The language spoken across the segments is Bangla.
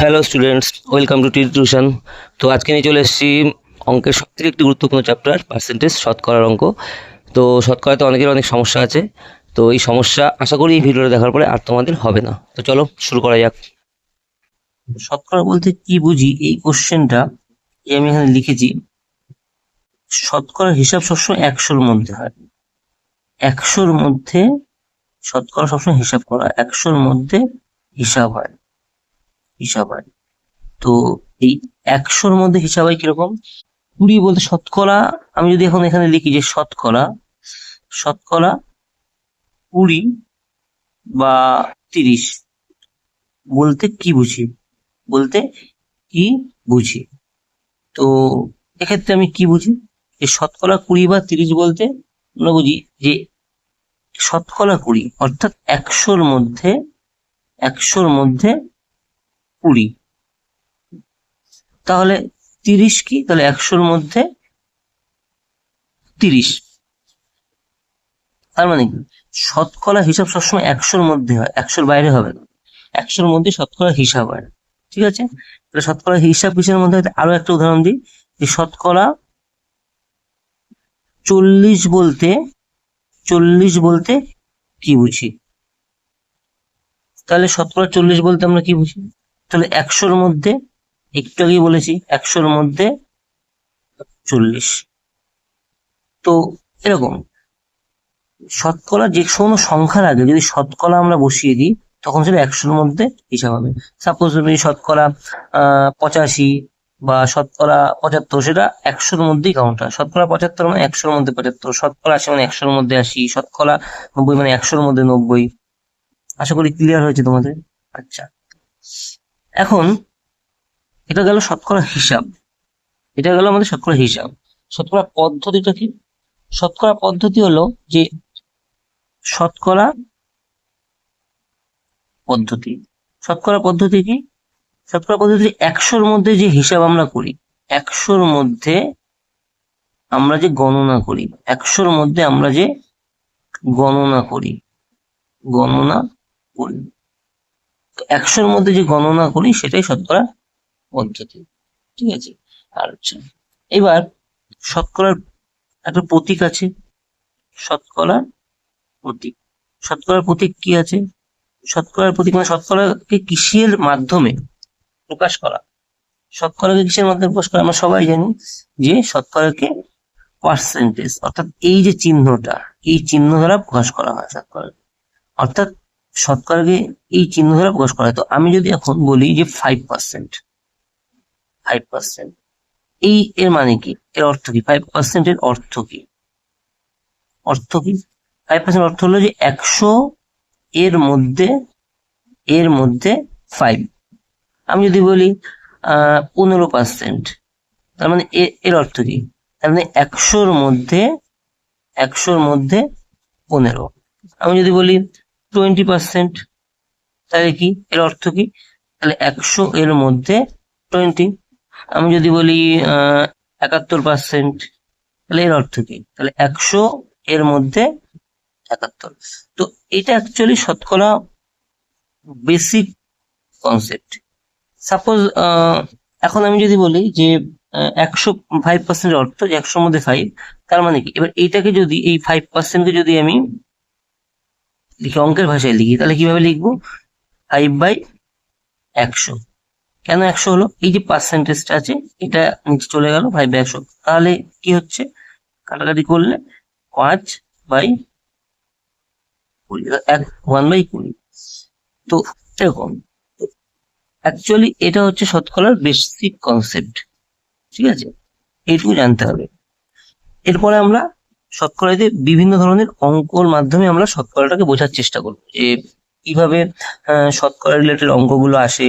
Hello students, welcome to tuition. তো আজকে নিয়ে চলে এসেছি অঙ্কের সবথেকে একটি গুরুত্বপূর্ণ চ্যাপ্টার, পার্সেন্টেজ, শতকরার অঙ্ক। তো শতকরাতে অনেকের অনেক সমস্যা আছে। তো এই সমস্যা আশা করি এই ভিডিওটা দেখার পরে আর তোমাদের হবে না। তো চলো শুরু করা যাক। শতকরা বলতে কি বুঝি, এই কোশ্চেনটা আমি এখানে লিখেছি। শতকরার হিসাব সবসময় 100-র মধ্যে হয়। 100-র মধ্যে শতকরা সবসময় হিসাব করা, 100-র মধ্যে হিসাব হয়। তো এই 100-র মধ্যে হিসাব হয় কিরকম? 20 বলতে শতকরা, আমি যদি এখন এখানে লিখি যে শতকরা 20 বা 30 বলতে কি বুঝি? তো এক্ষেত্রে আমি কি বুঝি, যে শতকরা 20 বা 30 বলতে আমরা বুঝি যে শতকরা 20 অর্থাৎ 100-র মধ্যে 20। তাহলে 30 কি? তাহলে 100-র মধ্যে 30। তার মানে কি, শতকরা হিসাব সবসময় 100-র মধ্যে হয়, 100-র বাইরে হবে না। 100-র মধ্যে শতকরা হিসাব হয়, ঠিক আছে? তাহলে শতকরা হিসাব কিসের মধ্যে হয়? আরো একটা উদাহরণ দিই, যে শতকরা 40 বলতে কি বুঝি? তাহলে শতকরা 40 বলতে আমরা কি বুঝি? তাহলে 100-র মধ্যে, একটু আগেই বলেছি 100-র মধ্যে 40। তো এরকম শতকরা যে কোনো সংখ্যার আগে যদি শতকরা আমরা বসিয়ে দিই, তখন সেটা 100-র মধ্যে হিসাব হবে। সাপোজ তুমি শতকরা 85 বা শতকরা 75, সেটা 100-র মধ্যেই কাউন্ট হয়। শতকরা 75 মানে 100-র মধ্যে 75, শতকরা 80 মানে 100-র মধ্যে 80, শতকরা 90 মানে 100-র মধ্যে 90। আশা করি ক্লিয়ার হয়েছে তোমাদের। আচ্ছা, এখন এটা গেল শতকরা হিসাব, এটা গেল আমাদের শতকরা হিসাব। শতকরা পদ্ধতিটা কি? শতকরা পদ্ধতি হলো যে শতকরা পদ্ধতি শতকরা পদ্ধতি কি? শতকরা পদ্ধতি 100-র মধ্যে যে হিসাব আমরা করি, 100-র মধ্যে আমরা যে গণনা করি, 100-র মধ্যে আমরা যে গণনা করি, 100-র মধ্যে যে গণনা করি সেটাই শতকরা পদ্ধতি, ঠিক আছে? আচ্ছা, এবার শতকরার একটা প্রতীক আছে, শতকরার প্রতীক। শতকরার প্রতীক কি আছে? শতকরার প্রতীক মানে শতকরাকে কিসের মাধ্যমে প্রকাশ করা? শতকরাকে কিসের মাধ্যমে প্রকাশ করা? আমরা সবাই জানি যে শতকরাকে পার্সেন্টেজ, অর্থাৎ এই যে চিহ্নটা, এই চিহ্ন দ্বারা প্রকাশ করা হয় শতকরাকে। অর্থাৎ শতকরাকে এই চিহ্ন দ্বারা প্রকাশ করা হয়। তো আমি যদি এখন বলি যে 5%, এই এর মানে কি? এর অর্থ কি? 5% এর অর্থ কি? 5% অর্থ হলো যে 100 এর মধ্যে 5। আমি যদি বলি 15%, তার মানে এর অর্থ কি? তার মানে 100-র মধ্যে 15। আমি যদি বলি 20%, তাহলে কি এর অর্থ কি? তাহলে 100 এর মধ্যে 20। আমি যদি বলি 71%, তাহলে এর অর্থ কি? তাহলে 100 এর মধ্যে 71। তো এটা অ্যাকচুয়ালি শতকরা বেসিক কনসেপ্ট। সাপোজ এখন আমি যদি বলি যে 5% অর্থ যে 100-র মধ্যে 5, তার মানে কি? এবার এইটাকে যদি, এই 5%কে যদি আমি লিখি, অঙ্কের ভাষায় লিখি, তাহলে কিভাবে লিখবো? 5/100। কেন 100 হলো? এই যে পার্সেন্টেজটা আছে, এটা নিচে চলে গেল 5/100। তাহলে কি হচ্ছে? কাটাকাটি করলে 5/20, 1/20। তো এরকম, অ্যাকচুয়ালি এটা হচ্ছে শতকরার বেসিক কনসেপ্ট, ঠিক আছে? এইটুকু জানতে হবে। এরপরে আমরা শতকরাতে বিভিন্ন ধরনের অঙ্কর মাধ্যমে আমরা শতকরাটাকে বোঝার চেষ্টা করব, যে কিভাবে শতকরা রিলেটেড অঙ্কগুলো আসে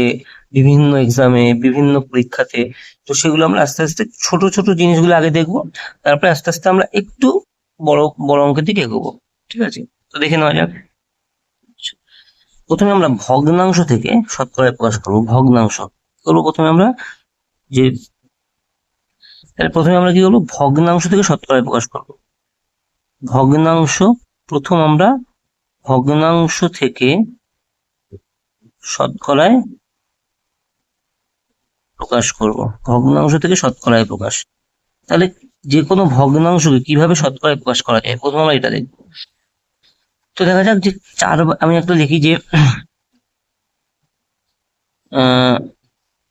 বিভিন্ন এক্সামে, বিভিন্ন পরীক্ষাতে। তো সেগুলো আমরা আস্তে আস্তে ছোট ছোট জিনিসগুলো আগে দেখবো, তারপরে আস্তে আস্তে আমরা একটু বড় বড় অঙ্কের দিকে এগোবো, ঠিক আছে? তো দেখে নেওয়া যাক। প্রথমে আমরা ভগ্নাংশ থেকে শতকরায় প্রকাশ করবো। ভগ্নাংশ করবো প্রথমে আমরা, যে তাহলে প্রথমে আমরা কি করবো? ভগ্নাংশ থেকে শতকরায় প্রকাশ করবো। ভগ্নাংশ, প্রথম আমরা ভগ্নাংশ থেকে শতকরায় প্রকাশ করব, ভগ্নাংশ থেকে শতকরায় প্রকাশ। তাহলে যে কোনো ভগ্নাংশকে কিভাবে শতকরায় প্রকাশ করা যায়, প্রথমে আমরা এটা দেখব। তো দেখা যাক যে আমি একটা লিখি যে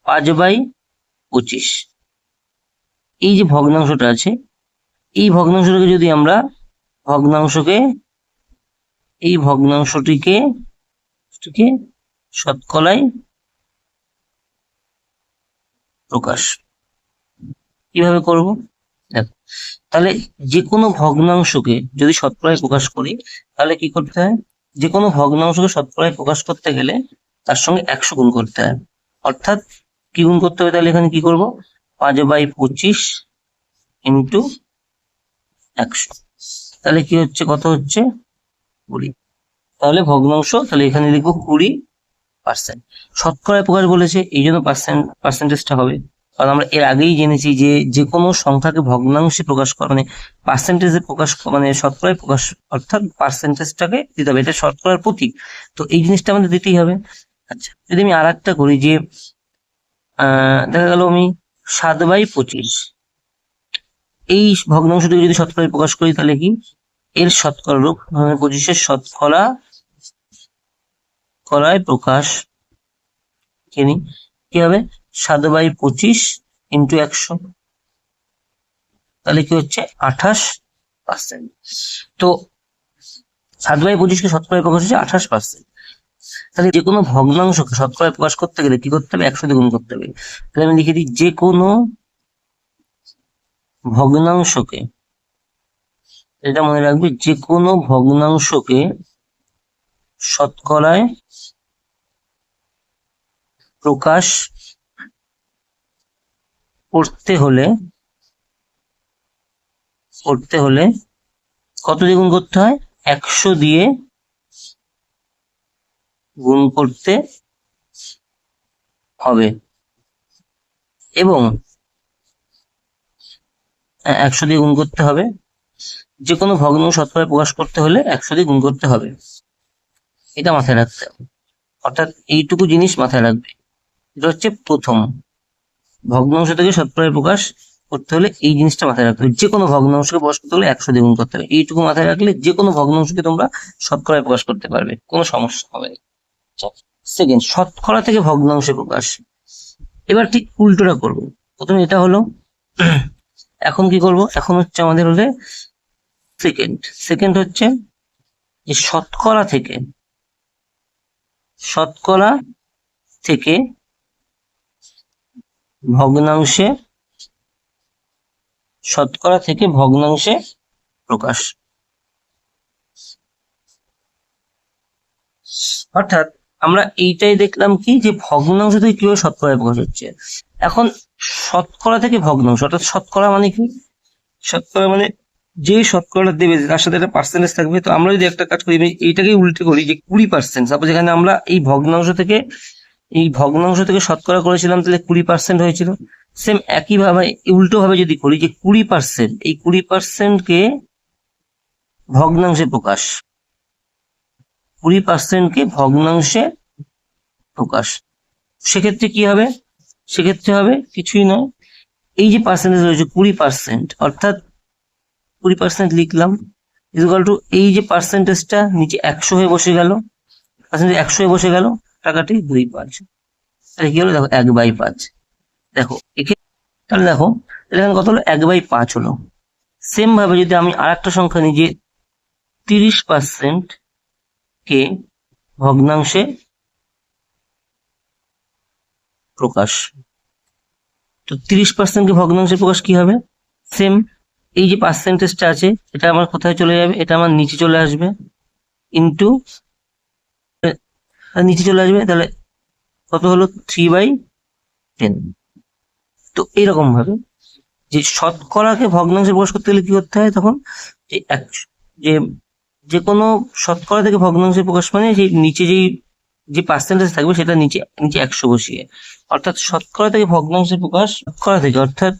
5/25, এই যে ভগ্নাংশটা আছে, এই ভগ্নাংশটাকে যদি আমরা এই ভগ্নাংশটিকে শতকরায় প্রকাশ কিভাবে করব দেখো। তাহলে যে কোনো ভগ্নাংশকে যদি শতকরায় প্রকাশ করি, তাহলে কি করতে হয়, যে কোনো ভগ্নাংশকে শতকরায় প্রকাশ করতে গেলে তার সঙ্গে 100 গুণ করতে হয়। অর্থাৎ কি গুণ করতে হবে, তাহলে এখানে কি করব, 5/25 ইন্টু 100, তাহলে কি হচ্ছে, কত হচ্ছে, 20। তাহলে ভগ্নাংশ, তাহলে এখানে লিখবো 20%। শতকরায় প্রকাশ বলেছে, এই জন্য পার্সেন্টেজটা হবে, কারণ আমরা এর আগেই জেনেছি যে যে কোনো সংখ্যাকে ভগ্নাংশে প্রকাশ করা মানে পার্সেন্টেজে প্রকাশ মানে শতকরায় প্রকাশ, অর্থাৎ পার্সেন্টেজটাকে দিতে হবে, এটা শতকরার প্রতীক, তো এই জিনিসটা আমাদের দিতেই হবে। আচ্ছা, যদি আমি আর একটা করি যে দেখা গেল আমি 7/25, এই ভগ্নাংশটিকে যদি শতকরায় প্রকাশ করি, তাহলে কি এর শতকরা রূপ 25-এর শতকরা করায় প্রকাশ কি হবে, 7/25 ইন্টু 100, তাহলে কি হচ্ছে 28%। তো 7/25কে শতকরায় প্রকাশ হচ্ছে 28%। তাহলে যে কোনো ভগ্নাংশকে শতকরায় প্রকাশ করতে গেলে কি করতে হবে, 100 দিয়ে গুণ করতে হবে। তাহলে আমি লিখে দিই, যে কোনো ভগ্নাংশকে, এটা মনে রাখবে, যে কোনো ভগ্নাংশকে শতকরায় প্রকাশ করতে হলে কত দিয়ে গুণ করতে হয়, 100 দিয়ে গুণ করতে হবে, এবং 100 দিয়ে গুণ করতে হবে। যে কোনো ভগ্নাংশ শতকরায় প্রকাশ করতে হলে 100 দিয়ে গুণ করতে হবে, এটা মাথায় রাখতে হবে। অর্থাৎ এইটুকু জিনিস মাথায় রাখবে, এটা হচ্ছে প্রথম, ভগ্নাংশ থেকে শতকরায় প্রকাশ করতে হলে এই জিনিসটা মাথায় রাখতে হবে, যে কোনো ভগ্নাংশকে প্রকাশ করতে হলে 100 দিয়ে গুণ করতে হবে। এইটুকু মাথায় রাখলে যে কোনো ভগ্নাংশকে তোমরা শতকরায় প্রকাশ করতে পারবে, কোনো সমস্যা হবে না। সেকেন্ড, শতকরা থেকে ভগ্নাংশে প্রকাশ। এবার ঠিক উল্টোটা করব, প্রথমে এটা হলো, এখন কি করব, এখন হচ্ছে আমাদের হলে সেকেন্ড হচ্ছে যে শতকরা থেকে ভগ্নাংশে প্রকাশ। অর্থাৎ আমরা এইটাই দেখলাম কি, যে ভগ্নাংশ থেকে কিভাবে শতকরায় প্রকাশ হচ্ছে। এখন শতকরা থেকে ভগ্নাংশ, অর্থাৎ শতকরা মানে কি, শতকরা মানে যে শতকরাটা দেবে তার সাথে একটা পার্সেন্টেজ থাকবে। তো আমরা যদি একটা কাজ করি, এইটাকেই উল্টে করি, যে 20%, সাপোজ এখানে আমরা এই ভগ্নাংশ থেকে শতকরা করেছিলাম, তাহলে 20% হয়েছিল। সেম একই ভাবে উল্টো ভাবে যদি করি, যে 20%, এই 20%কে ভগ্নাংশে প্রকাশ, 20%কে ভগ্নাংশে প্রকাশ, সেক্ষেত্রে কি হবে, সেক্ষেত্রে হবে কিছুই নয়, এই যে পার্সেন্টেজ রয়েছে 20%, অর্থাৎ 20% লিখলাম, ইকুয়াল টু এই যে পার্সেন্টেজটা নিচে 100 হয়ে বসে গেল, পার্সেন্টেজ 100 হয়ে বসে গেল, টাকাটি 2/5, তাহলে কি হলো, দেখো 1/5, দেখো তাহলে দেখো এখানে কত হলো, 1/5 হলো। সেম ভাবে যদি আমি আর একটা সংখ্যা নিই, যে 30% কে ভগ্নাংশে প্রকাশ, তো 30% কে ভগ্নাংশে প্রকাশ কি হবে, সেম এই যে পার্সেন্টেজটা আছে, এটা আমার কোথায় চলে যাবে, এটা আমার নিচে চলে আসবে, ইন্টু নিচে চলে আসবে, তাহলে কত হলো, 3/10। তো এইরকম ভাবে যে শতকরাকে ভগ্নাংশে প্রকাশ করতে গেলে কি করতে হয়, তখন যে যে যে কোনো শতকরা থেকে ভগ্নাংশে প্রকাশ মানে যে নিচে যে পার্সেন্টেজ থাকবে সেটা নিচে 100 বসিয়ে, অর্থাৎ শতকরা থেকে ভগ্নাংশে প্রকাশ, অর্থাৎ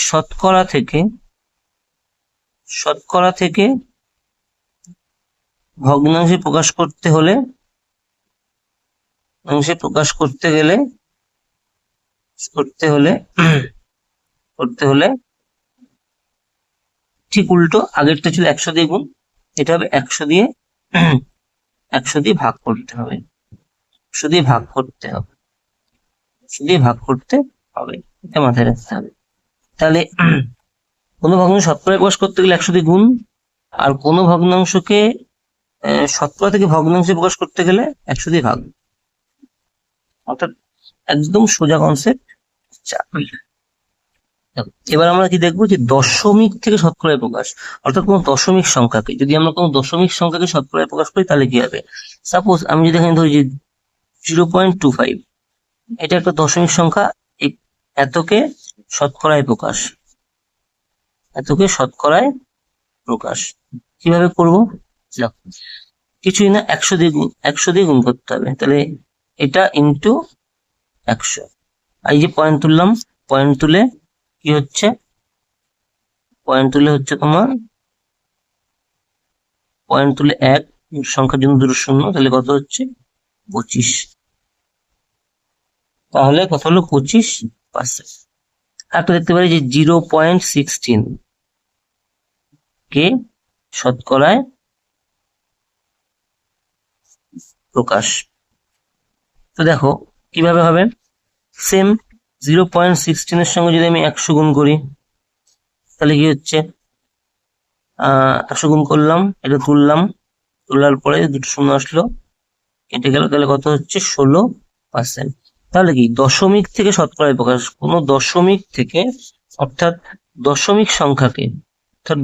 শতকরা থেকে ভগ্নাংশে প্রকাশ করতে গেলে করতে হলে ঠিক উল্টো, আগেরটা ছিল 100 দিয়ে গুণ, এটা হবে 100 দিয়ে ভাগ করতে হবে, 100 দিয়ে ভাগ করতে হবে, 100 দিয়ে ভাগ করতে হবে, এটা মাথায় রাখতে হবে। তাহলে কোনো ভগ্নাংশ শতকরায় প্রকাশ করতে গেলে 100 দিয়ে গুণ, আর কোনো ভগ্নাংশকে শতকরা থেকে ভগ্নাংশে প্রকাশ করতে গেলে 100 দিয়ে ভাগ, অর্থাৎ একদম সোজা কনসেপ্ট। এবার আমরা কি দেখবো, যে দশমিক থেকে শতকরায় প্রকাশ, অর্থাৎ কোনো দশমিক সংখ্যাকে যদি আমরা কোনো দশমিক সংখ্যাকে শতকরায় প্রকাশ করি তাহলে কি হবে। সাপোজ আমি যদি এখানে ধরি যে 0.25, এটা একটা দশমিক সংখ্যা, এতকে শতকরায় প্রকাশ, এতকে শতকরায় প্রকাশ কিভাবে করব, কিছুই না, 100 দিয়ে গুণ করতে হবে, তাহলে এটা ইন্টু 100, এই যে পয়েন্ট তুললাম, পয়েন্ট তুলে কি হচ্ছে, তোমার পয়েন্ট তুলে 1, সংখ্যার জন্য দুটো শূন্য, তাহলে কত হচ্ছে 25, তাহলে কত হলো 25%। একটা দেখতে পারি যে 0.16 কে শতকরায় প্রকাশ। তো দেখো কিভাবে হবে, সেম 0.16 এর সঙ্গে যদি আমি 100 গুণ করি তাহলে কি হচ্ছে, 100 গুণ করলাম, এটা তুললাম, তোলার পরে দুটো শূন্য আসলো, কেটে গেল, তাহলে কত হচ্ছে 16%। তাহলে কি দশমিক থেকে শতকরায় প্রকাশ, কোনো দশমিক থেকে, অর্থাৎ দশমিক সংখ্যাকে, অর্থাৎ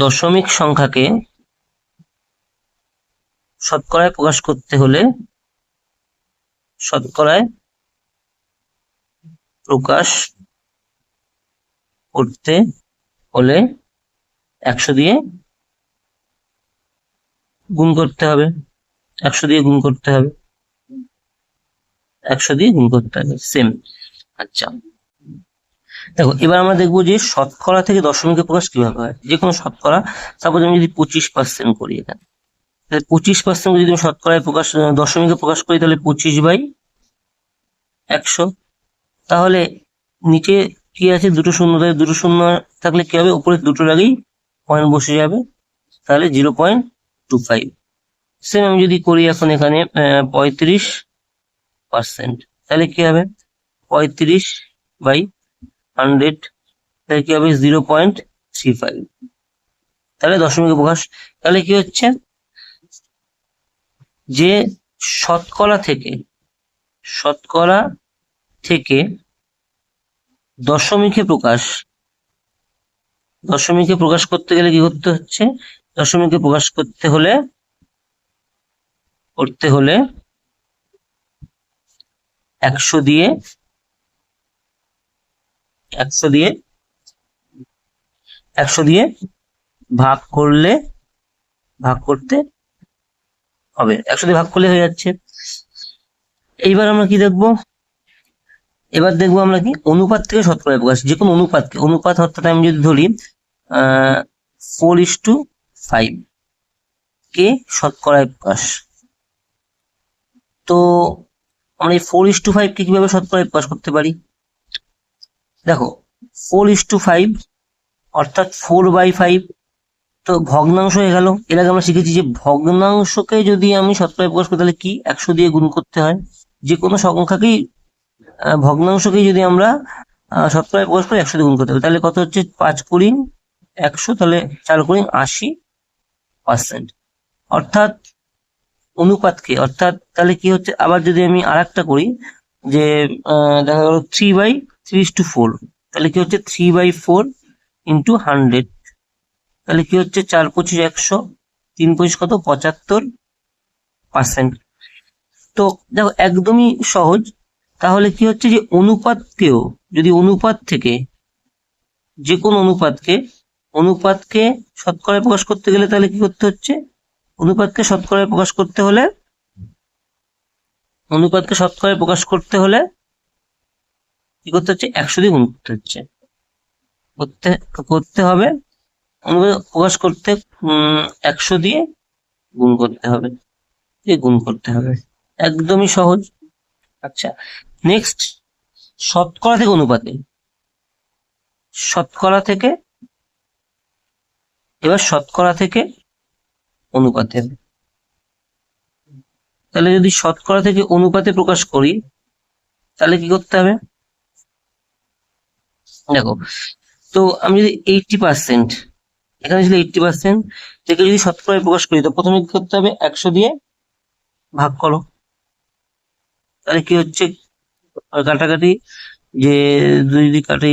দশমিক সংখ্যাকে শতকরায় প্রকাশ করতে হলে, শতকরায় প্রকাশ করতে হলে 100 দিয়ে গুণ করতে হবে, 100 দিয়ে গুণ করতে হবে, 100 দিয়ে গুণ করতে হবে, সেম। আচ্ছা দেখো এবার আমরা দেখবো যে শতকরা থেকে দশমিকে প্রকাশ কিভাবে হয়। যে কোনো শতকরা, সাপোজ আমি যদি 25% করি, এখানে 25% যদি আমি শতকরায় প্রকাশ, দশমিকে প্রকাশ করি, তাহলে 25/100, তাহলে নিচে কি আছে, দুটো শূন্য, দুটো শূন্য থাকলে কি হবে, উপরে দুটোর আগেই পয়েন্ট বসে যাবে, তাহলে 0.25। সেম আমি যদি করি এখন এখানে 35%, তাহলে কি হবে 35/100, তাহলে কি হবে 0.35, তাহলে দশমিকে প্রকাশ। তাহলে কি হচ্ছে, যে শতকরা থেকে দশমিকে প্রকাশ করতে গেলে কি করতে হচ্ছে, দশমিকে প্রকাশ করতে হলে 100 দিয়ে ভাগ করতে হবে, 100 দিয়ে ভাগ করলে হয়ে যাচ্ছে। এইবার আমরা কি দেখবো, এবার দেখবো আমরা কি অনুপাত থেকে শতকরায় প্রকাশ, যে কোনো অনুপাত, অর্থাৎ আমি যদি ধরি 4:5 কে শতকরায় প্রকাশ, তো আমরা এই 4:5 কে কিভাবে শতকরায় প্রকাশ করতে পারি। দেখো 4:5 অর্থাৎ 4/5, তো ভগ্নাংশ হয়ে গেল। এর আগে আমরা শিখেছি যে ভগ্নাংশকে যদি আমি শতকরায় প্রকাশ করি তাহলে কি 100 দিয়ে গুণ করতে হয়, যে কোনো সংখ্যাকেই, ভগ্নাংশকেই যদি আমরা শতকরায় প্রকাশ করি 100 দিয়ে গুণ করতে হবে, তাহলে কত হচ্ছে 5×100, তাহলে 4×80%। অর্থাৎ অনুপাতকে, অর্থাৎ তাহলে কি হচ্ছে, আবার যদি আমি আর একটা করি যে দেখা গেল 3/4, তাহলে কি হচ্ছে 3/4 × 100, তাহলে কি হচ্ছে 4×25=100, 3×25 কত 75%। তো দেখো একদমই সহজ। তাহলে কি হচ্ছে, যে অনুপাতকেও যদি যে কোনো অনুপাতকে শতকরায় প্রকাশ করতে গেলে তাহলে কি করতে হচ্ছে, অনুপাতকে শতকরায় প্রকাশ করতে হলে কি করতে হচ্ছে, 100 দিয়ে গুণ করতে হবে, অনুপাত প্রকাশ করতে 100 দিয়ে গুণ করতে হবে, একদমই সহজ। আচ্ছা, নেক্সট শতকরা থেকে অনুপাতে। শতকরা থেকে, এবার শতকরা থেকে অনুপাতে। তাহলে যদি শতকরা থেকে অনুপাতে প্রকাশ করি তাহলে কি করতে হবে? দেখো, তো আমি যদি 80%, এখানে ছিল 80% থেকে যদি শতকরায় প্রকাশ করি, তো প্রথমে কি করতে হবে? 100 দিয়ে ভাগ করো। তাহলে কি হচ্ছে? কাটাকাটি, যে 2 যদি কাটি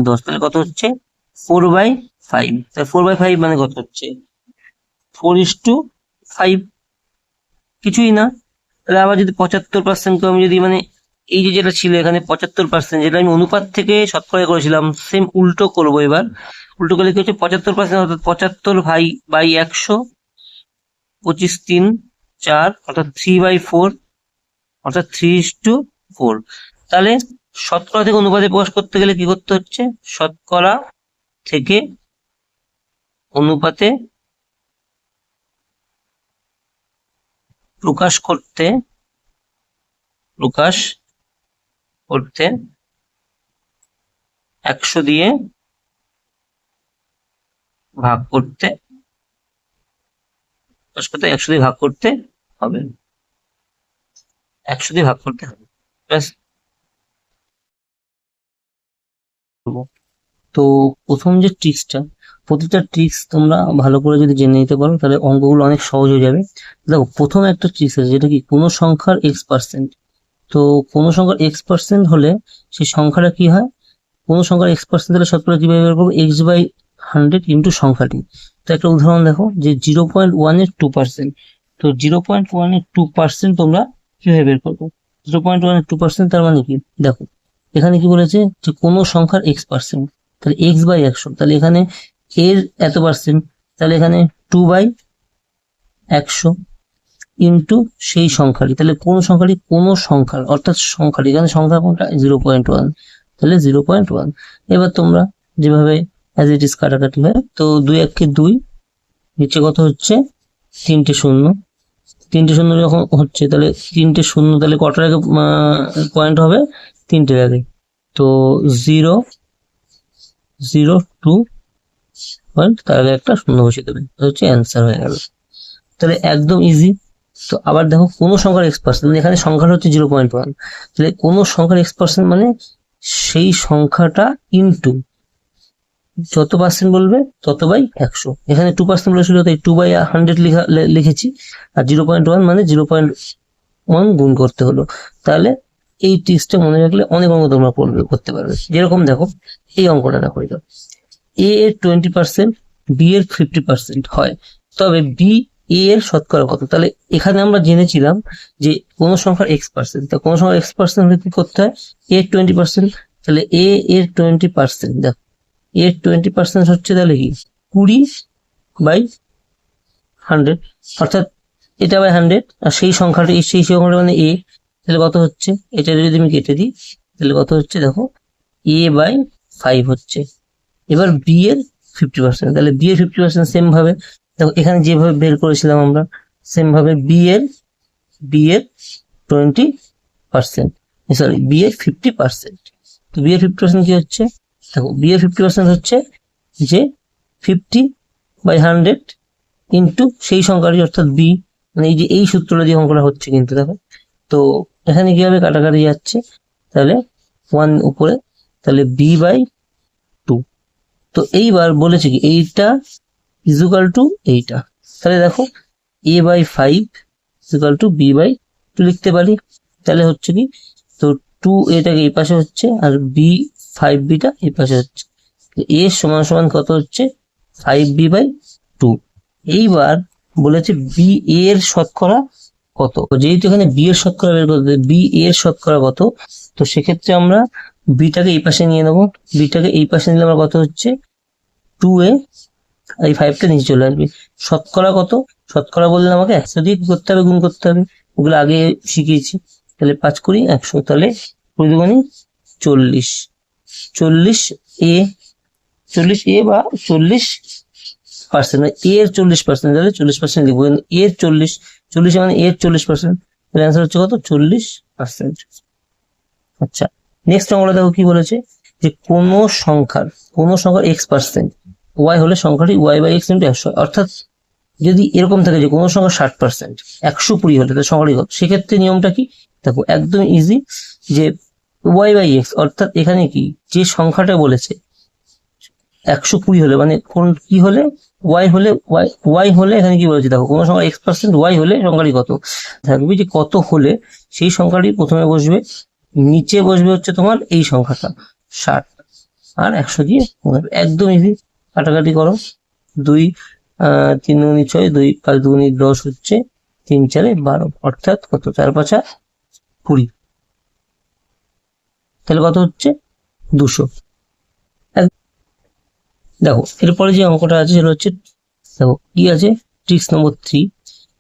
10, তাহলে কত হচ্ছে? 4/5। তাহলে 4/5 মানে কত হচ্ছে? 4:5, কিছুই না। তাহলে আবার যদি 75% আমি যদি মানে এই যে যেটা ছিল এখানে 75%, যেটা আমি অনুপাত থেকে শতকরা করেছিলাম, সেম উল্টো করবো। এবার উল্টো করলে কি হচ্ছে? 75%, অর্থাৎ 75/100, 25, 3, 4, অর্থাৎ 3/4, অর্থাৎ 3:4। তাহলে শতকরা থেকে অনুপাতে প্রকাশ করতে গেলে কি করতে হচ্ছে? শতকরা থেকে অনুপাতে প্রকাশ করতে 100 দিয়ে ভাগ করতে, 100 দিয়ে ভাগ করতে হবে। 100 দিয়ে ভাগ করতে হবে, ব্যাস। তো প্রথম যে ট্রিক্সটা, প্রতিটা ট্রিক্স তোমরা ভালো করে যদি জেনে নিতে পারো তাহলে অঙ্কগুলো অনেক সহজ হয়ে যাবে। দেখো, প্রথম একটা ট্রিক্স আছে যেটা কি, কোনো সংখ্যার x%। তো কোনো সংখ্যার x% হলে সেই সংখ্যাটা কি হয়? কোনো সংখ্যার x% হলে শতকরা কিভাবে বের করবো? x/100 ইন্টু সংখ্যাটি। তো একটা উদাহরণ দেখো, যে 0.1 এর 2%। তো 0.1 এর 2% তোমরা কিভাবে বের করবো? 0.1 এর 2% তার মানে কি? দেখো, এখানে কি বলেছে? যে কোনো সংখ্যার x%, তাহলে x/100, তাহলে এখানে এর এত পার্সেন্ট, তাহলে এখানে 2/100 ইন্টু সেই সংখ্যাটি। তাহলে কোন সংখ্যাটি? কোনো সংখ্যার, অর্থাৎ সংখ্যাটি, এখানে সংখ্যা কোনটা? 0.1, তাহলে 0.1। এবার তোমরা যেভাবে অ্যাজ ইট ইজ কাটাকাটি হয়, তো 2 1 2, নিচে কত হচ্ছে? 3টে শূন্য। 3টে শূন্য যখন হচ্ছে, তাহলে 3টে শূন্য, তাহলে কটার আগে পয়েন্ট হবে? 3টের আগে। তো 0 0 2 পয়েন্ট, তার আগে একটা শূন্য বসিয়ে দেবে, হচ্ছে অ্যান্সার হয়ে গেল। তাহলে একদম ইজি। তো আবার দেখো, কোনো সংখ্যার x%, মানে এখানে সংখ্যাটা হচ্ছে 0.1, তাহলে কোনো সংখ্যার x% মানে সেই সংখ্যাটা ইন্টু যত পার্সেন্ট বলবে তত/100। এখানে 2% বলেছিল, তাই 2/100 লিখেছি। আর 0.1 মানে 0.1 গুণ করতে হলো। তাহলে এই ট্রিক্সটা মনে রাখলে অনেক অঙ্ক তোমরা করতে পারবে। যেরকম দেখো, এই অঙ্কটা দেখো, এটা a এর 20%, b এর 50% হয়, তবে b a এর শতকরা কত? তাহলে এখানে আমরা জেনেছিলাম যে কোন সংখ্যার x%, তা কোন সংখ্যার x% হলে কি করতে হয়? a এর 20%, তাহলে a এর 20%, দেখো এর 20% হচ্ছে তাহলে কি 20/100, অর্থাৎ এটা বাই 100, আর সেই সংখ্যাটা মানে a, তাহলে কত হচ্ছে? এটা যদি আমি কেটে দিই তাহলে কত হচ্ছে? দেখো, a/5 হচ্ছে। এবার b এর 50%, তাহলে b এর 50% সেম ভাবে দেখো, এখানে যেভাবে বের করেছিলাম আমরা, সেম ভাবে b এর 20%, সরি b এর 50%। তো b এর 50% কি হচ্ছে? দেখো, b এর 50% হচ্ছে যে 50/100 ইন্টু সেই সংখ্যাটি, অর্থাৎ b, মানে এই যে এই সূত্রটা দিয়ে অঙ্কটা হচ্ছে কিন্তু। দেখো, তো এখানে কি হবে? কাটাকাটি যাচ্ছে, তাহলে 1 উপরে, তাহলে b/2। তো এইবার বলেছে কি, এইটা ইজুকাল টু এইটা। তাহলে দেখো, a/5 ইজুকাল টু b/2 লিখতে পারি। তাহলে হচ্ছে কি, তো 2 এটাকে এই পাশে হচ্ছে, আর b/5bটা এই পাশে হচ্ছে। a সমান সমান কত হচ্ছে? 5b/2। এইবার বলেছে b এর শতকরা কত? যেহেতু এখানে b এর শতকরা বের করতে, b এর শতকরা কত, তো সেক্ষেত্রে আমরা বিটাকে এই পাশে নিয়ে নেবো। বিটাকে এই পাশে নিলে আমরা কত হচ্ছে? 2a, এই 5টা নিচে চলে আসবে। শতকরা কত? শতকরা বললে আমাকে 100 দিয়ে কি করতে হবে? গুণ করতে হবে। ওগুলো আগে শিখিয়েছি। তাহলে 5 কুড়ি 100, তাহলে 20 দুগুণে 40, 40a, 40a বা 40%, এর 40%, তাহলে 40% লিখবো। এর 40 মানে এর 40%, তাহলে অ্যান্সার হচ্ছে কত? 40%। আচ্ছা, নেক্সট অঙ্কটা দেখো কি বলেছে, যে কোনো সংখ্যার x% y হলে সংখ্যাটি y/x × 100, অর্থাৎ যদি এরকম থাকে যে কোনো সংখ্যা 60%, 120 হলে তাহলে সংখ্যাটি কত? সেক্ষেত্রে নিয়মটা কি? দেখো একদম ইজি, যে y/x, অর্থাৎ এখানে কি যে সংখ্যাটা বলেছে 120 হলে, মানে কোন কি হলে, y হলে, y হলে এখানে কি বলেছে দেখো, কোনো সংখ্যা x% y হলে সংখ্যাটি কত থাকবে, যে কত হলে সেই সংখ্যাটি প্রথমে বসবে, নিচে বসবে হচ্ছে তোমার এই সংখ্যাটা 60, আর 100 দিয়ে গুণাবে। একদম ইজি, কাটাকাটি করো, 2 3 × 6, 2 5 2 10 হচ্ছে, 3 4 12, অর্থাৎ কত? 4 5 20, তাহলে কত হচ্ছে? 200। দেখো এরপরে যে অঙ্কটা আছে সেটা হচ্ছে, দেখো কি আছে, ট্রিক্স নম্বর 3,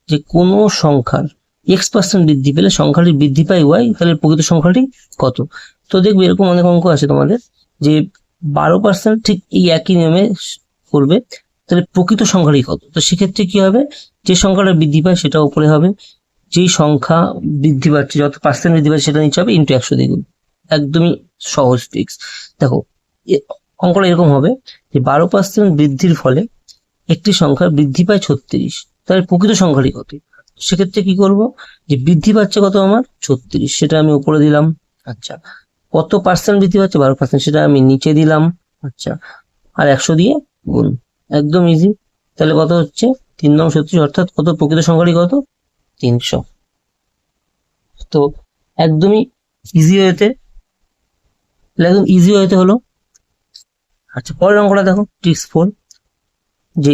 যে কোনো সংখ্যার x% বৃদ্ধি পেলে সংখ্যাটি বৃদ্ধি পায় y, তাহলে প্রকৃত সংখ্যাটি কত? তো দেখবে এরকম অনেক অঙ্ক আছে তোমাদের, যে 12% ঠিক এই একই নিয়মে করবে, তাহলে প্রকৃত সংখ্যাটি কত? তো সেক্ষেত্রে কি হবে, যে সংখ্যাটা বৃদ্ধি পায় সেটা উপরে হবে, যেই সংখ্যা বৃদ্ধি পাচ্ছে, যত পার্সেন্ট বৃদ্ধি পাচ্ছে সেটা নিচে হবে, ইন্টু 100 দ্বিগুণ। একদমই সহজ ট্রিক্স। দেখো অঙ্কটা এরকম হবে, যে 12% বৃদ্ধির ফলে একটি সংখ্যা বৃদ্ধি পায় 36, তাহলে প্রকৃত সংখ্যাটি কত? সেক্ষেত্রে কি করব, যে বৃদ্ধি পাচ্ছে কত আমার 36, সেটা আমি উপরে দিলাম। আচ্ছা, কত পার্সেন্ট বৃদ্ধি পাচ্ছে? 12%, সেটা আমি নিচে দিলাম। আচ্ছা, আর 100 দিয়ে গুণ। একদম ইজি, তাহলে কত হচ্ছে? 3 9 36, অর্থাৎ কত? প্রকৃত সংখ্যাটি কত? 300। তো একদমই ইজি হয়েতে, একদম ইজি হয়েতে হলো। আচ্ছা, পরের অঙ্কটা দেখো, ট্রিক্স 4, যে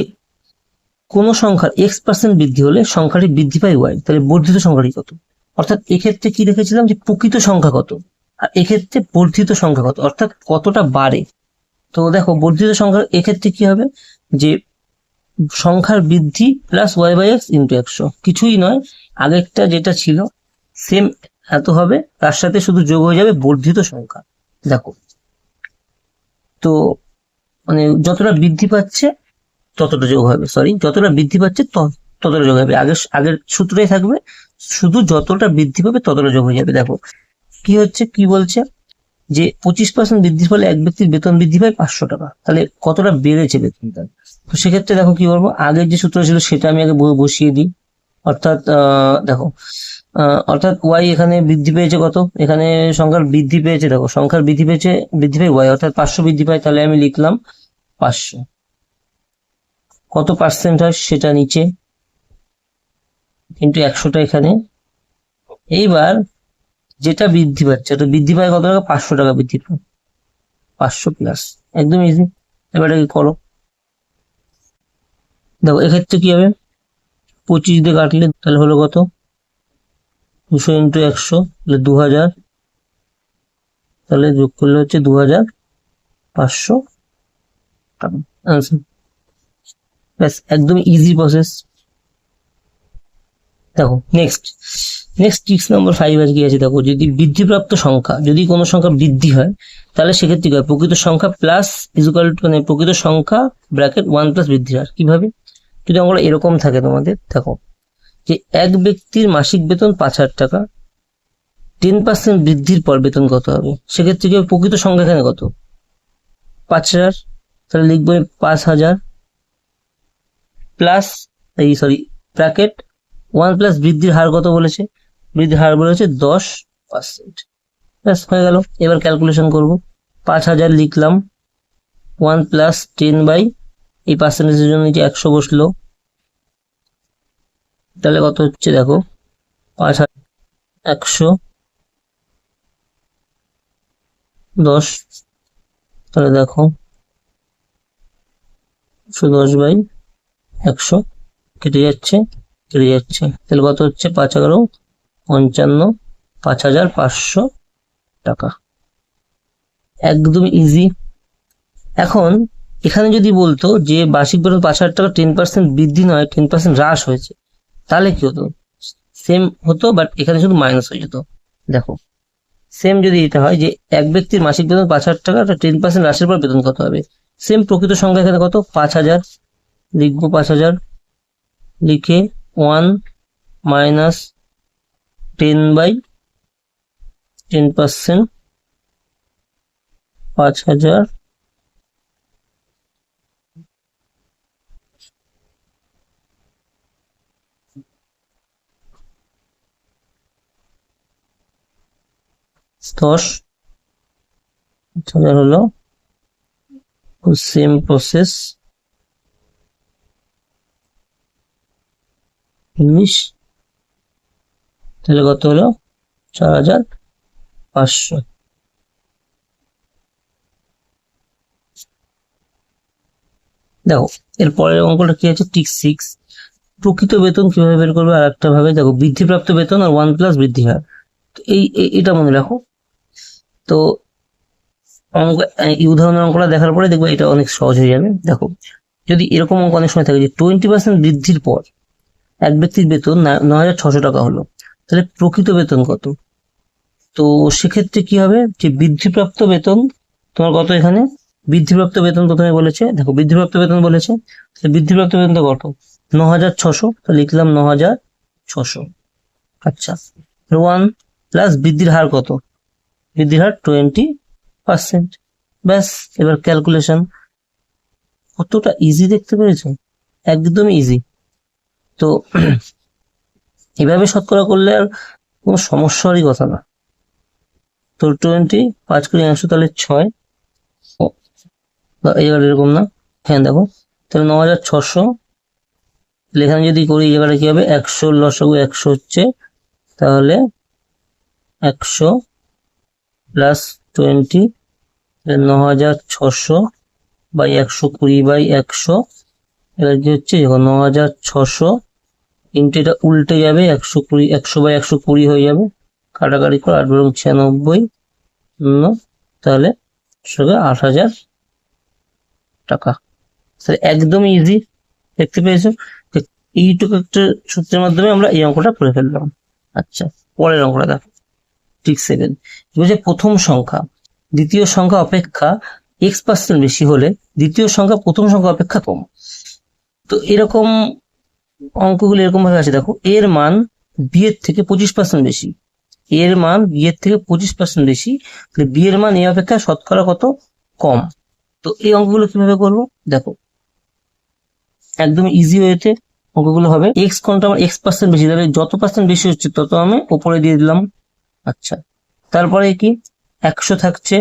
কোন সংখ্যার x% বৃদ্ধি হলে সংখ্যাটি বৃদ্ধি পায় y, তাহলে বর্ধিত সংখ্যাটি কত? অর্থাৎ এক্ষেত্রে কি দেখেছিলাম, যে প্রকৃত সংখ্যা কত, আর এক্ষেত্রে বর্ধিত সংখ্যা কত, অর্থাৎ কতটা বাড়ে। তো দেখো বর্ধিত সংখ্যার এক্ষেত্রে কি হবে, যে সংখ্যার বৃদ্ধি প্লাস y/x × 100, কিছুই নয়, আগেরটা যেটা ছিল সেম এত হবে, তার সাথে শুধু যোগ হয়ে যাবে বর্ধিত সংখ্যা। দেখো তো মানে যতটা বৃদ্ধি পাচ্ছে ততটা যোগ হবে, যতটা বৃদ্ধি পাচ্ছে ততটা যোগ হবে, আগের সূত্রটাই থাকবে, শুধু যতটা বৃদ্ধি পাবে ততটা যোগ হয়ে যাবে। দেখো কি হচ্ছে, কি বলছে, যে 25% বৃদ্ধির ফলে এক ব্যক্তির বেতন বৃদ্ধি পায় 500 টাকা, তাহলে কতটা বেড়েছে বেতনটা? তো সেক্ষেত্রে দেখো কি করবো, আগের যে সূত্র ছিল সেটা আমি আগে বসিয়ে দিই, অর্থাৎ দেখো অর্থাৎ y এখানে বৃদ্ধি পেয়েছে কত, এখানে সংখ্যার বৃদ্ধি পেয়েছে, দেখো সংখ্যার বৃদ্ধি পায় y, অর্থাৎ 500 বৃদ্ধি পায়, তাহলে আমি লিখলাম 500। কত পার্সেন্ট হয় সেটা নিচে, কিন্তু 100টা এখানে। এইবার যেটা বৃদ্ধি পাচ্ছে, ওটা বৃদ্ধি পায় কত টাকা? 500 টাকা বৃদ্ধি পায়, 500 প্লাস। একদম ইজি, এবার কি করো, দেখো এক্ষেত্রে কি হবে, 25 দিয়ে কাটলে তাহলে হলো কত? 200 × 100, তাহলে 2000, তাহলে যোগ করলে হচ্ছে 2500 টাকা আনসার। ব্যাস, একদম ইজি প্রসেস। দেখো নেক্সট ট্রিক্স নম্বর 5 আর কি আছে, দেখো যদি বৃদ্ধিপ্রাপ্ত সংখ্যা, যদি কোনো সংখ্যা বৃদ্ধি হয়, তাহলে সেক্ষেত্রে কি হয়, প্রকৃত সংখ্যা প্লাস ইকুয়াল টু, মানে প্রকৃত সংখ্যা ব্র্যাকেট 1 প্লাস বৃদ্ধির হার। কিভাবে? যদি আমরা এরকম থাকে তোমাদের, দেখো যে এক ব্যক্তির মাসিক বেতন 5000 টাকা, 10% বৃদ্ধির পর বেতন কত হবে? সেক্ষেত্রে কি হবে, প্রকৃত সংখ্যা এখানে কত? 5000, তাহলে লিখবো 5000 প্লাস ব্র্যাকেট 1 প্লাস বৃদ্ধির হার কত বলেছে? বৃদ্ধির হার বলেছে 10%। ব্যাস হয়ে গেল। এবার ক্যালকুলেশন করব, 5000 লিখলাম, 1 প্লাস 10 বাই এই পার্সেন্টেজের জন্য যে 100 বসলো, তাহলে কত হচ্ছে দেখো, 5110, তাহলে দেখো 110/100 কেটে যাচ্ছে, তাহলে কত হচ্ছে, 5 11 55, 5500 টাকা। একদম ইজি। এখন এখানে যদি বলতো যে বার্ষিক বেতন 5000 টাকা, 10% বৃদ্ধি নয় 10% হ্রাস হয়েছে, তাহলে কি হতো? সেম হতো, বাট এখানে শুধু মাইনাস হয়ে যেত। দেখো সেম যদি এটা হয় যে এক ব্যক্তির মাসিক বেতন 5000 টাকা, 10% হ্রাসের পর বেতন কত হবে? সেম প্রকৃত সংখ্যা এখানে কত? 5000, লিখবো 5000, লিখে 1 মাইনাস 10/10%, 5,000 10,000 হলো। সেম প্রসেস 19, তাহলে কত হলো? 4,500। দেখো এর পরের অঙ্কটা কি আছে, ঠিক 6। প্রকৃত বেতন কিভাবে বের করবে? আর একটা ভাবে দেখো, বৃদ্ধিপ্রাপ্ত বেতন আর 1+ বৃদ্ধি হার। তো এটা মনে রাখো। তো অঙ্ক, এই উদাহরণের অঙ্কটা দেখার পরে দেখবে এটা অনেক সহজ হয়ে যাবে। দেখো যদি এরকম অঙ্ক অনেক সময় থাকে যে 20% বৃদ্ধির পর এক ব্যক্তির বেতন 9,600 টাকা হলো, তাহলে প্রকৃত বেতন কত? তো সেক্ষেত্রে কি হবে, যে বৃদ্ধিপ্রাপ্ত বেতন তোমার কত, এখানে বৃদ্ধিপ্রাপ্ত বেতন প্রথমে বলেছে, দেখো বৃদ্ধিপ্রাপ্ত বেতন বলেছে, তাহলে বৃদ্ধিপ্রাপ্ত বেতনটা কত? 9,600, তো লিখলাম 9,600। আচ্ছা, 1+ বৃদ্ধির হার কত? বৃদ্ধির হার 20%। ব্যাস, এবার ক্যালকুলেশন। কতটা ইজি দেখতে পেরেছো? একদম ইজি। তো এভাবে শতকরা করলে আর কোনো সমস্যারই কথা না। তো 20, 5 করে 100, তাহলে 6। এই জায়গাটা এরকম না, হ্যাঁ দেখো, তাহলে 9,600। এখানে যদি করি এই জায়গাটা কি হবে, 100 লসাগু 100 হচ্ছে, তাহলে 100 + 20, 9,600 বাই 120/100, এটা কি হচ্ছে, দেখো 9,600 ইন্টু এটা উল্টে যাবে, 120, 100/120 হয়ে যাবে, কাটাকাটি করে 8 × 96, তাহলে 8,000 টাকা। একদমই ইজি, দেখতে পেয়েছো? এইটুকু একটা সূত্রের মাধ্যমে আমরা এই অঙ্কটা করে ফেললাম। আচ্ছা, পরের অঙ্কটা দেখো, ঠিক 7। বলছে প্রথম সংখ্যা দ্বিতীয় সংখ্যা অপেক্ষা x% বেশি হলে দ্বিতীয় সংখ্যা প্রথম সংখ্যা অপেক্ষা কম। তো এরকম অঙ্কগুলো এরকম ভাবে আছে, দেখো এর মান b এর থেকে 25% বেশি, এর মান b এর থেকে 25% বেশি, তাহলে b এর মান a অপেক্ষা শতকরা কত কম। তো এই অঙ্কগুলো কিভাবে করবো, দেখো একদম ইজি ওয়েতে অঙ্কগুলো হবে। x কোনটা, আমার x% বেশি, তাহলে যত পার্সেন্ট বেশি হচ্ছে তত আমি উপরে দিয়ে দিলাম। আচ্ছা, তারপরে কি 100 থাকছে,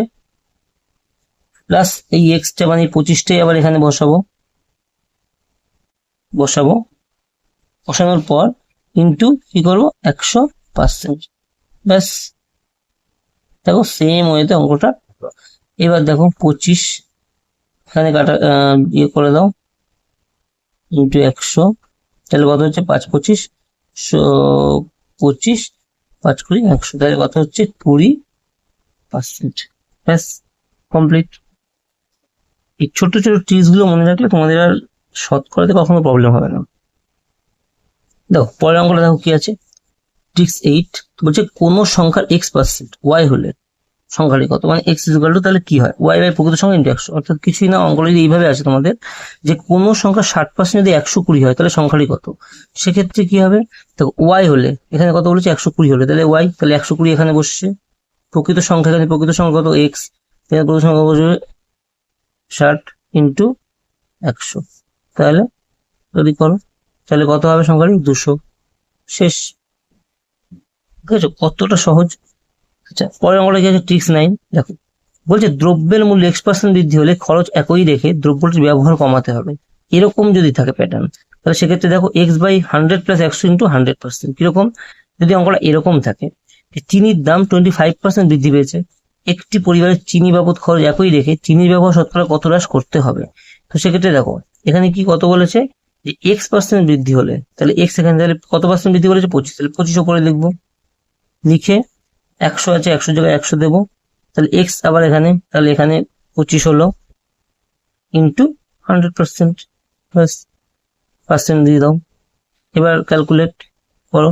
প্লাস এই এক্সটা মানে 25টাই আবার এখানে বসানোর পর ইন্টু কি করবো, 100%। ব্যাস, দেখো সেম ওয়েতে অঙ্কটা। এবার দেখো 25 এখানে কাটা ইয়ে করে দাও, ইন্টু 100, তাহলে কত হচ্ছে, 5 × 25, 25, 5 × 100, তাহলে কত হচ্ছে, 20%। ব্যাস, কমপ্লিট। এই ছোট ছোট ট্রিক্স গুলো মনে রাখলে তোমাদের আর শতকরাতে কখনো প্রবলেম হবে না। দেখো পরের অঙ্কটা দেখো কি আছে, ট্রিক্স 8। বলছে কোন সংখ্যার x% y হলে সংখ্যাটি কত, মানে x = তাহলে কি হয়, y বাই প্রকৃত সংখ্যা ইন্টু 100। অর্থাৎ কিছুই না, অঙ্কটা যদি এইভাবে আছে তোমাদের, যে কোন সংখ্যা 60% যদি 120 হয় তাহলে সংখ্যাটি কত। সেক্ষেত্রে কি হবে, দেখো y হলে এখানে কত বলেছে, 120 হলে, তাহলে y, তাহলে 120 এখানে বসছে, প্রকৃত সংখ্যা এখানে প্রকৃত সংখ্যা কত x, এখানে প্রকৃত সংখ্যা বসবে 60 × 100, তাহলে যদি করো তাহলে কত হবে সংখ্যাটি, 200। শেষ। ঠিক আছে, কতটা সহজ। আচ্ছা, পরের অঙ্কটা কি আছে, ট্রিক্স 9। দেখো বলছে দ্রব্যের মূল্য x% বৃদ্ধি হলে খরচ একই রেখে দ্রব্যটির ব্যবহার কমাতে হবে। এরকম যদি থাকে প্যাটার্ন, তাহলে সেক্ষেত্রে দেখো x/100 + 100 × 100%। কিরকম, যদি অঙ্কটা এরকম থাকে, চিনির দাম 25% বৃদ্ধি পেয়েছে, একটি পরিবারের চিনি বাবদ খরচ একই রেখে চিনির ব্যবহার শতকরা কত হ্রাস করতে হবে। তো সেক্ষেত্রে দেখো এখানে কি কত বলেছে, যে x% বৃদ্ধি হলে, তাহলে x এখানে তাহলে কত পার্সেন্ট বৃদ্ধি বলেছে, 25, তাহলে 25 উপরে লিখবো, লিখে 100 আছে, 100 জায়গায় 100 দেবো, তাহলে এক্স আবার এখানে, তাহলে এখানে 25 হলো, ইন্টু 100%, প্লাস পার্সেন্ট দিয়ে দাও। এবার ক্যালকুলেট করো,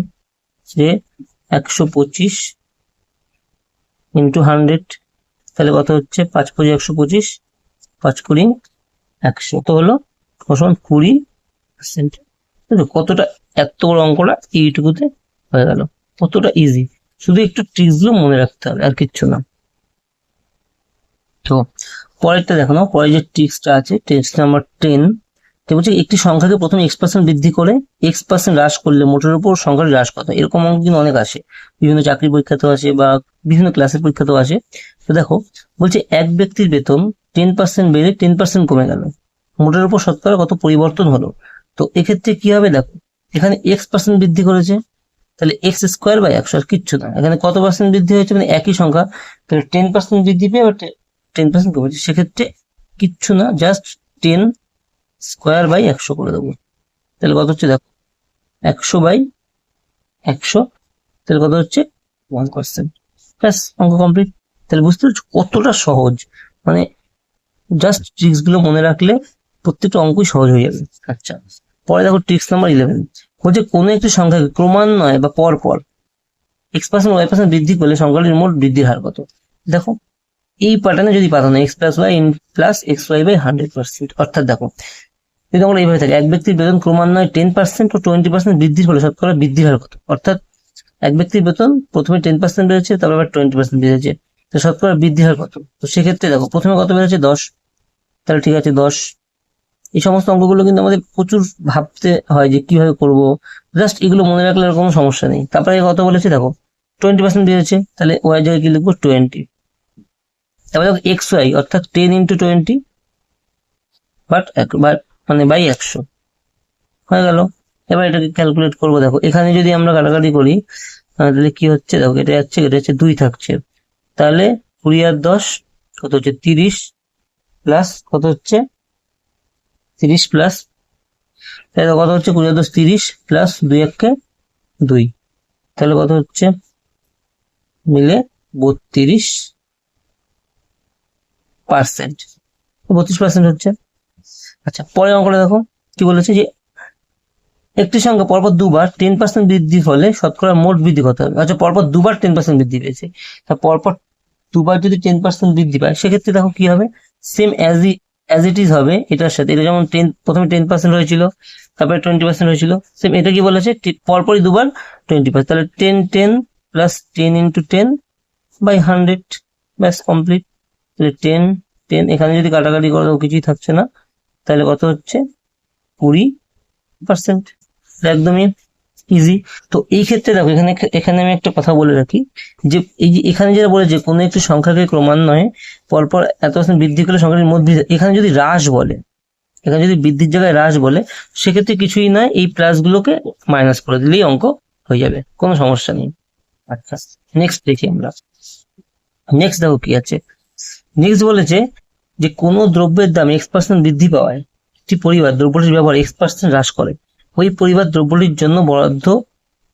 যে 125 ইন্টু 100, তাহলে কত হচ্ছে, 5 × 5 = 125, 5 × 100 তো হলো 20%। কতটা এত বড় অঙ্কটা এইটুকুতে হয়ে গেল। কতটা ইজি, শুধু একটু ট্রিক্স গুলো মনে রাখতে হবে, আর কিচ্ছু না। তো পরেরটা দেখো না, পরে যে ট্রিক্সটা আছে, ট্রিক্স নাম্বার 10, তো বলছে একটি সংখ্যাকে প্রথমে x% বৃদ্ধি করে x% হ্রাস করলে মোটের উপর সংখ্যাটি হ্রাস কত। এরকম অঙ্ক কিন্তু অনেক আসে, বিভিন্ন চাকরি পরীক্ষাতেও আসে বা বিভিন্ন ক্লাসের পরীক্ষাতেও আসে। তো দেখো বলছে এক ব্যক্তির বেতন 10% বেড়ে 10% কমে গেল, মোটের উপর শতকরা কত পরিবর্তন হলো। তো এক্ষেত্রে কি হবে দেখো, এখানে x% বৃদ্ধি করেছে, তাহলে x²/100, আর কিচ্ছু না। এখানে কত পার্সেন্ট বৃদ্ধি হয়েছে, মানে একই সংখ্যা, তাহলে 10% বৃদ্ধি পেয়ে 10% কমেছে, সেক্ষেত্রে কিচ্ছু না, জাস্ট 10²/100 করে দেবো। তাহলে কত হচ্ছে দেখো, 100/100, তাহলে কত হচ্ছে 1%। ব্যাস, অঙ্ক কমপ্লিট। তাহলে বুঝতে পারছো কতটা সহজ, মানে জাস্ট ট্রিক্স গুলো মনে রাখলে প্রত্যেকটা অঙ্কই সহজ হয়ে যাবে। আচ্ছা, পরে দেখো ট্রিক্স নাম্বার 11, বলছে কোনো একটি সংখ্যাকে ক্রমান্বয়ে বা পর পর x% y% বৃদ্ধি করলে সংখ্যাটির মোট বৃদ্ধির হার কত। দেখো এই প্যাটার্নে যদি পাঠানো x+y+xy/100%, অর্থাৎ দেখো যদি আমরা এইভাবে থাকে, এক ব্যক্তির বেতন ক্রমান্বয়ে 10% ও 20% বৃদ্ধির ফলে শতকরা বৃদ্ধির হার কত। অর্থাৎ এক ব্যক্তির বেতন প্রথমে 10% বেড়েছে, তারপর আবার 20% বেড়েছে, তো শতকরা বৃদ্ধি হার কত। তো সেক্ষেত্রে দেখো প্রথমে কত বেড়েছে, 10, তাহলে ঠিক আছে 10। এই সমস্ত অঙ্কগুলো কিন্তু আমাদের প্রচুর ভাবতে হয় যে কিভাবে করব, জাস্ট এগুলো মনে রাখলে আর কোনো সমস্যা নেই। তারপরে কত বলেছে দেখো, 20% বেড়েছে, তাহলে ওয়াই জায়গায় কি লিখবো, 20। তারপরে দেখো xy, অর্থাৎ 10 × 20, বাট মানে বাই 100 হয়ে গেল। এবার এটাকে ক্যালকুলেট করবো। দেখো এখানে যদি আমরা কাটাকাটি করি, তাহলে কি হচ্ছে দেখো, এটা যাচ্ছে, এটা হচ্ছে 2 থাকছে, তাহলে 20 আর 10 কত হচ্ছে 30, প্লাস কত হচ্ছে 30 প্লাস, তাহলে কত হচ্ছে 20 আর 10 30, প্লাস 2 1 2, তাহলে কত হচ্ছে মিলে 32%, 32% হচ্ছে। আচ্ছা, পরের অঙ্কটা দেখো কি বলেছে, যে একটি সংখ্যা পরপর দুবার 10% বৃদ্ধির ফলে শতকরা মোট বৃদ্ধি কত হবে। আচ্ছা, পরপর দুবার 10% বৃদ্ধি পেয়েছে, তা পরপর দুবার যদি 10% বৃদ্ধি পায়, সেক্ষেত্রে দেখো কি হবে, সেম অ্যাজ ইট ইজ হবে এটার সাথে। এটা যেমন প্রথমে 10% হয়েছিল, তারপরে 20% হয়েছিল, সেম এটা কি বলেছে, পরপরই দুবার 20%, তাহলে 10 10 প্লাস 10 × 10/100, ব্যাস কমপ্লিট। তাহলে 10 10, এখানে যদি কাটাকাটি করো কিছুই থাকছে না, তাহলে কত হচ্ছে 20%, একদমই ইজি। তো এই ক্ষেত্রে দেখো এখানে এখানে আমি একটা কথা বলে রাখি, যে এই যে এখানে যেটা বলে যে কোনো একটি সংখ্যাকে ক্রমান্বয়ে পরপর এত % বৃদ্ধি করলে সংখ্যাটির মোট বৃদ্ধি, এখানে যদি হ্রাস বলে, এখানে যদি বৃদ্ধির জায়গায় হ্রাস বলে, সেক্ষেত্রে কিছুই নয়, এই প্লাস গুলোকে মাইনাস করে দিলেই অঙ্ক হয়ে যাবে, কোনো সমস্যা নেই। আচ্ছা, নেক্সট দেখি আমরা। নেক্সট দেখো কি আছে, নেক্সট বলেছে যে কোনো দ্রব্যের দাম x% বৃদ্ধি পাওয়ায় একটি পরিবার দ্রব্যটির ব্যবহার x% হ্রাস করে, ওই পরিবার দ্রব্যটির জন্য বরাদ্দ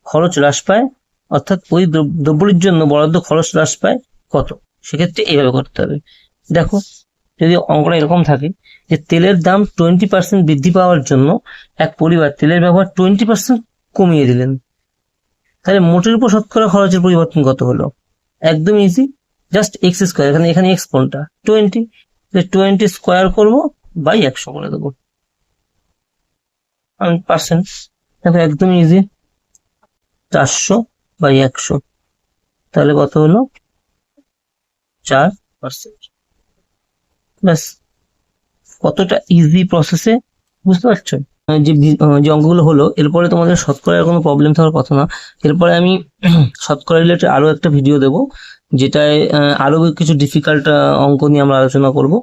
খরচ হ্রাস পায়, অর্থাৎ ওই দ্রব্যটির জন্য বরাদ্দ খরচ হ্রাস পায় কত। সেক্ষেত্রে এইভাবে করতে হবে। দেখো যদি অঙ্কটা এরকম থাকে, যে তেলের দাম 20% বৃদ্ধি পাওয়ার জন্য এক পরিবার তেলের ব্যবহার 20% কমিয়ে দিলেন, তাহলে মোটের উপর শতকরা খরচের পরিবর্তন কত হলো। একদম ইজি, জাস্ট x², এখানে x কোনটা 20, 20² করবো বাই 100 করে দেবো, পার্সেন্ট। দেখো একদম ইজি, 400/100, তাহলে কত হলো 4%। ব্যাস, কতটা ইজি প্রসেসে, বুঝতে পারছো। যে অঙ্কগুলো হলো, এরপরে তোমাদের শতকরার কোনো প্রবলেম থাকার কথা না। এরপরে আমি শতকরা রিলেটেড আরো একটা ভিডিও দেবো, যেটায় আরো কিছু ডিফিকাল্ট অঙ্ক নিয়ে আমরা আলোচনা করব।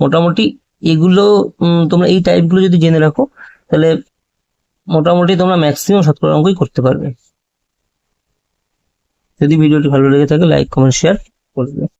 মোটামুটি এগুলো তোমরা এই টাইপগুলো যদি জেনে রাখো, তাহলে মোটামুটি তোমরা ম্যাক্সিমাম শতকরা অঙ্কই করতে পারবে। যদি ভিডিওটি ভালো লেগে থাকে, লাইক কমেন্ট শেয়ার করবে।